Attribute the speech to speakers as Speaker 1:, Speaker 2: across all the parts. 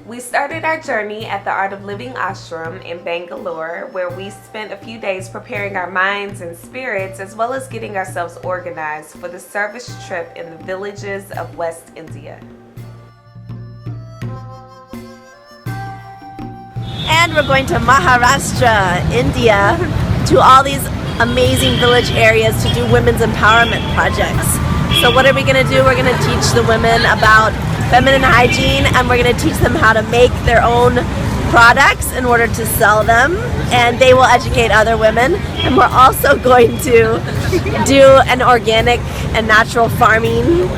Speaker 1: We started our journey at the Art of Living Ashram in Bangalore, where we spent a few days preparing our minds and spirits, as well as getting ourselves organized for the service trip in the villages of West India.
Speaker 2: And we're going to Maharashtra, India, to all these amazing village areas to do women's empowerment projects. So what are we going to do? We're going to teach the women about feminine hygiene, and we're going to teach them how to make their own products in order to sell them, and they will educate other women. And we're also going to do an organic and natural farming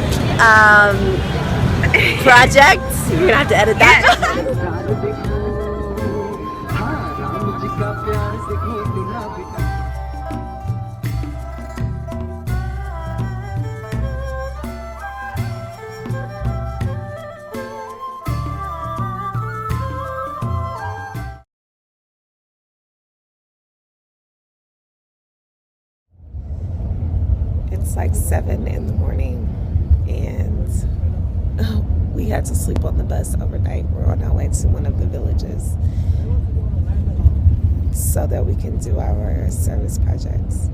Speaker 2: project. You're going to have to edit that.
Speaker 1: It's like 7 in the morning, and we had to sleep on the bus overnight. We're on our way to one of the villages so that we can do our service projects.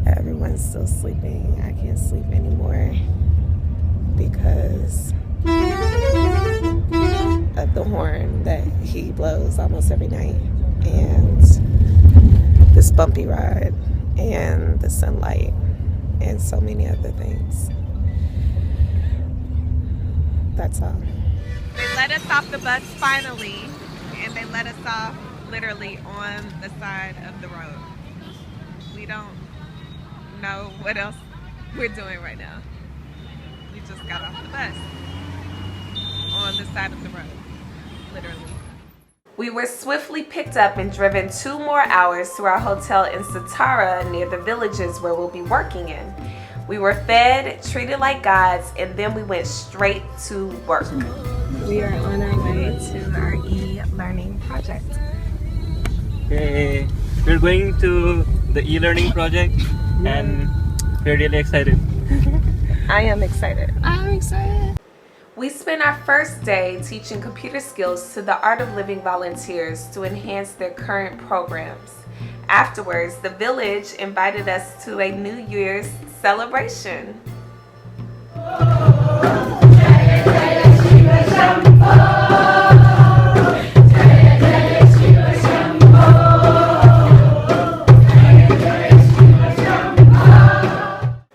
Speaker 1: Everyone's still sleeping. I can't sleep anymore because of the horn that he blows almost every night, and this bumpy ride, and the sunlight, and so many other things. That's all. They let us off the bus finally, and they let us off literally on the side of the road. We don't know what else we're doing right now. We just got off the bus on the side of the road, literally. We were swiftly picked up and driven 2 more hours to our hotel in Satara near the villages where we'll be working in. We were fed, treated like gods, and then we went straight to work. We are on our way to our e-learning project.
Speaker 3: Hey, we're going to the e-learning project and we're really excited.
Speaker 1: I am excited.
Speaker 2: I'm excited.
Speaker 1: We spent our first day teaching computer skills to the Art of Living volunteers to enhance their current programs. Afterwards, the village invited us to a New Year's celebration.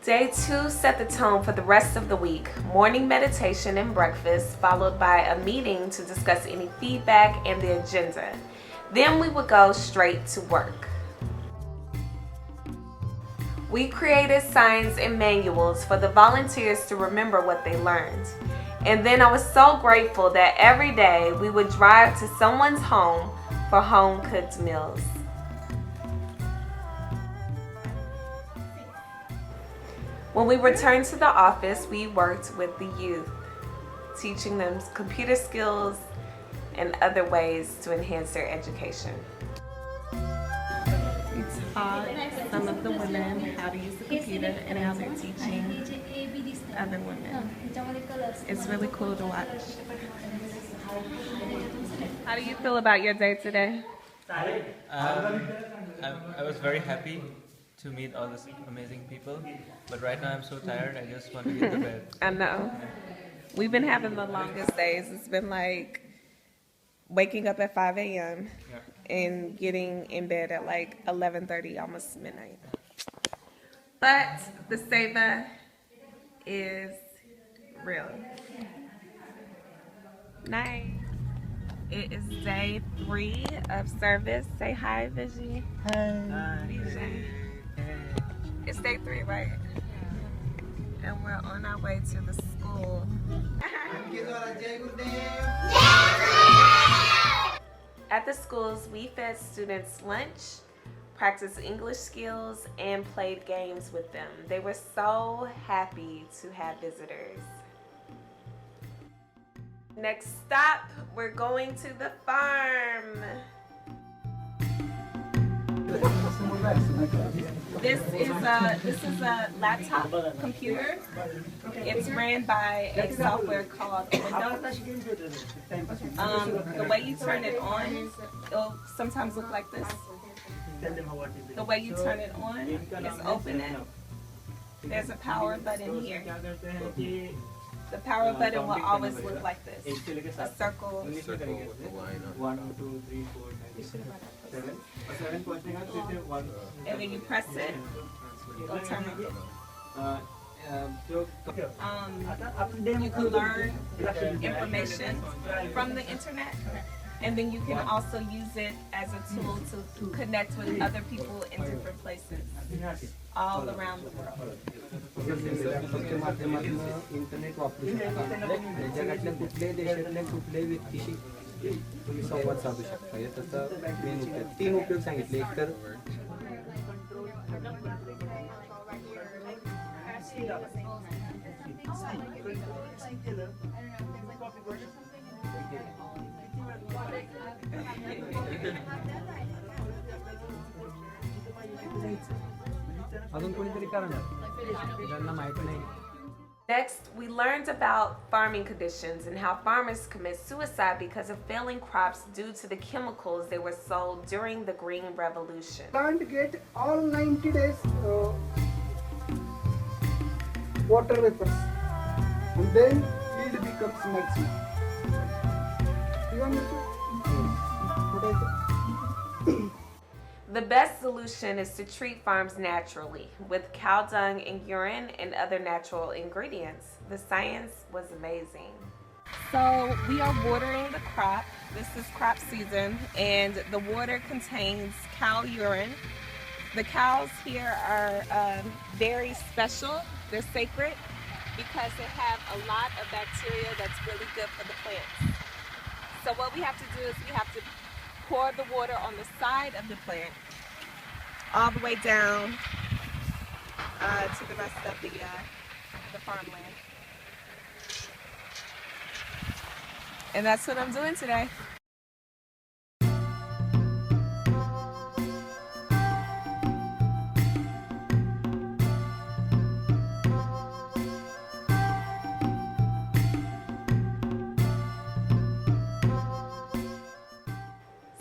Speaker 1: Day 2 set the tone for the rest of the week. Morning meditation and breakfast, followed by a meeting to discuss any feedback and the agenda. Then we would go straight to work. We created signs and manuals for the volunteers to remember what they learned. And then I was so grateful that every day we would drive to someone's home for home-cooked meals. When we returned to the office, we worked with the youth, teaching them computer skills and other ways to enhance their education. We taught some of the women how to use the computer and how they're teaching other women. It's really cool to watch. How do you feel about your day today?
Speaker 3: I was very happy to meet all these amazing people, but right now I'm so tired, I just want to get to bed.
Speaker 1: I know. We've been having the longest days. It's been like waking up at 5 a.m. and getting in bed at like 11:30, almost midnight. But the seva is real. Nice. It is day 3 of service. Say hi, Vijay.
Speaker 3: Hi.
Speaker 1: Vijay. It's day 3, right? And we're on our way to the school. At the schools, we fed students lunch, practiced English skills, and played games with them. They were so happy to have visitors. Next stop, we're going to the farm. This is a laptop computer. It's ran by a software called Windows. The way you turn it on, it'll sometimes look like this. The way you turn it on is open it. There's a power button here. The power button will always look like this. A circle.
Speaker 3: 1, 2, 3, 4, 7.
Speaker 1: And when you press it, it'll turn on. You can learn information from the internet, and then you can also use it as a tool to connect with other people in different places all around the world.
Speaker 4: Internet वापरू शकता जगातल्या कुठल्याही देशातल्या कुठल्याही व्यक्तीशी तुम्ही संवाद साधू शकता. हे त्याचा मेन उपयोग 3 उपयोग सांगितले. एक तर अजून कोणीतरी करणार ज्यांना माहिती नाही.
Speaker 2: Next, we learned about farming conditions and how farmers commit suicide because of failing crops due to the chemicals they were sold during the Green Revolution.
Speaker 5: Plant get all 90 days water vapors, and then yield becomes maximum. You want me to? What I say?
Speaker 2: The best solution is to treat farms naturally with cow dung and urine and other natural ingredients. The science was amazing.
Speaker 1: So we are watering the crop. This is crop season, and the water contains cow urine. The cows here are very special. They're sacred because they have a lot of bacteria that's really good for the plants. So what we have to do is we have to pour the water on the side of the plant all the way down to the rest of the farmland. And that's what I'm doing today.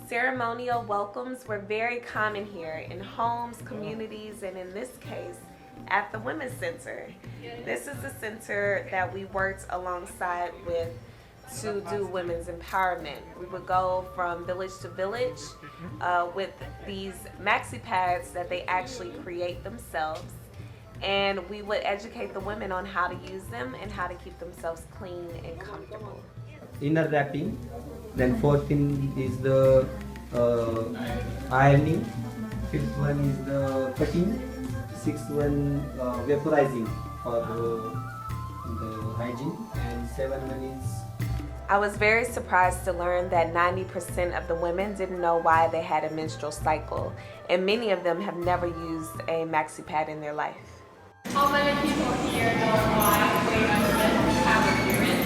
Speaker 2: Ceremonial welcomes were very common here in homes, communities, and in this case, at the Women's Center. This is the center that we worked alongside with to do women's empowerment. We would go from village to village with these maxi pads that they actually create themselves, and we would educate the women on how to use them and how to keep themselves clean and comfortable.
Speaker 4: Inner wrapping, then 4th thing is the ironing, 5th one is the cutting, 6th one vaporizing for the hygiene, and 7th one is.
Speaker 2: I was very surprised to learn that 90% of the women didn't know why they had a menstrual cycle, and many of them have never used a maxi pad in their life.
Speaker 6: How many people here know why women have a period?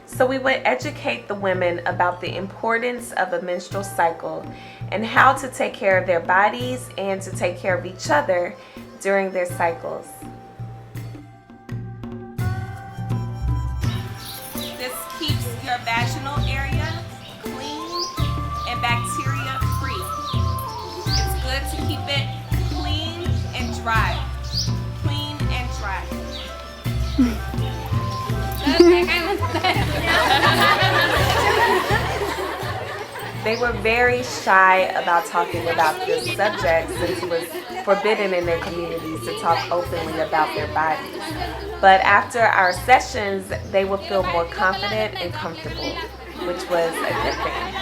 Speaker 2: So we would educate the women about the importance of a menstrual cycle and how to take care of their bodies and to take care of each other during their cycles.
Speaker 1: This keeps your vaginal area clean and bacteria free. It's good to keep it clean and dry. Clean and dry.
Speaker 2: They were very shy about talking about this subject since it was forbidden in their communities to talk openly about their bodies. But after our sessions, they would feel more confident and comfortable, which was a good thing.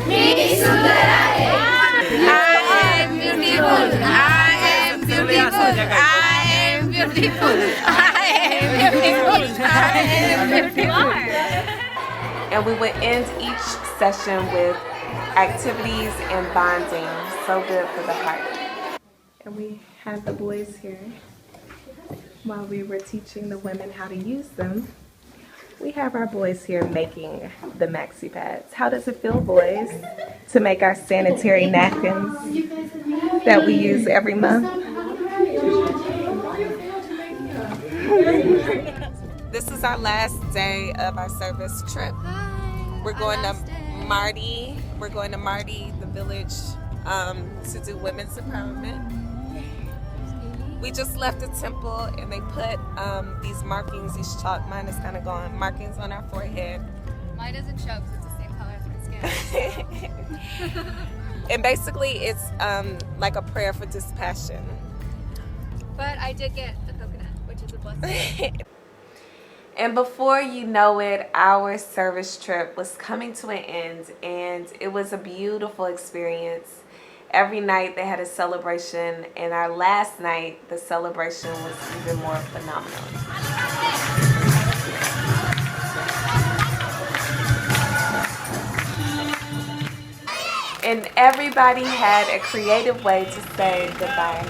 Speaker 6: Me
Speaker 1: And we would end each session with activities and bonding. So good for the heart. And we had the boys here while we were teaching the women how to use them. We have our boys here making the maxi pads. How does it feel, boys, to make our sanitary napkins that we use every month? This is our last day of our service trip. We're going to Marthi. We're going to Marthi, the village, to do women's empowerment. We just left the temple and they put these markings, these chalk, mine is kind of gone, markings on our forehead.
Speaker 7: Mine doesn't show because it's the same color as my skin.
Speaker 1: And basically it's like a prayer for dispassion.
Speaker 7: But I did get a coconut, which is a blessing.
Speaker 1: And before you know it, our service trip was coming to an end, and it was a beautiful experience. Every night they had a celebration, and our last night the celebration was even more phenomenal. And everybody had a creative way to say goodbye.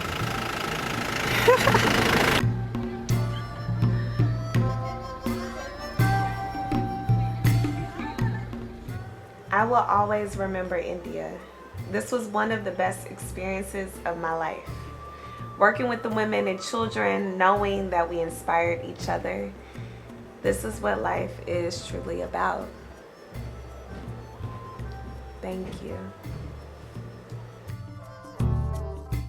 Speaker 1: I will always remember India. This was one of the best experiences of my life. Working with the women and children, knowing that we inspired each other. This is what life is truly about. Thank you.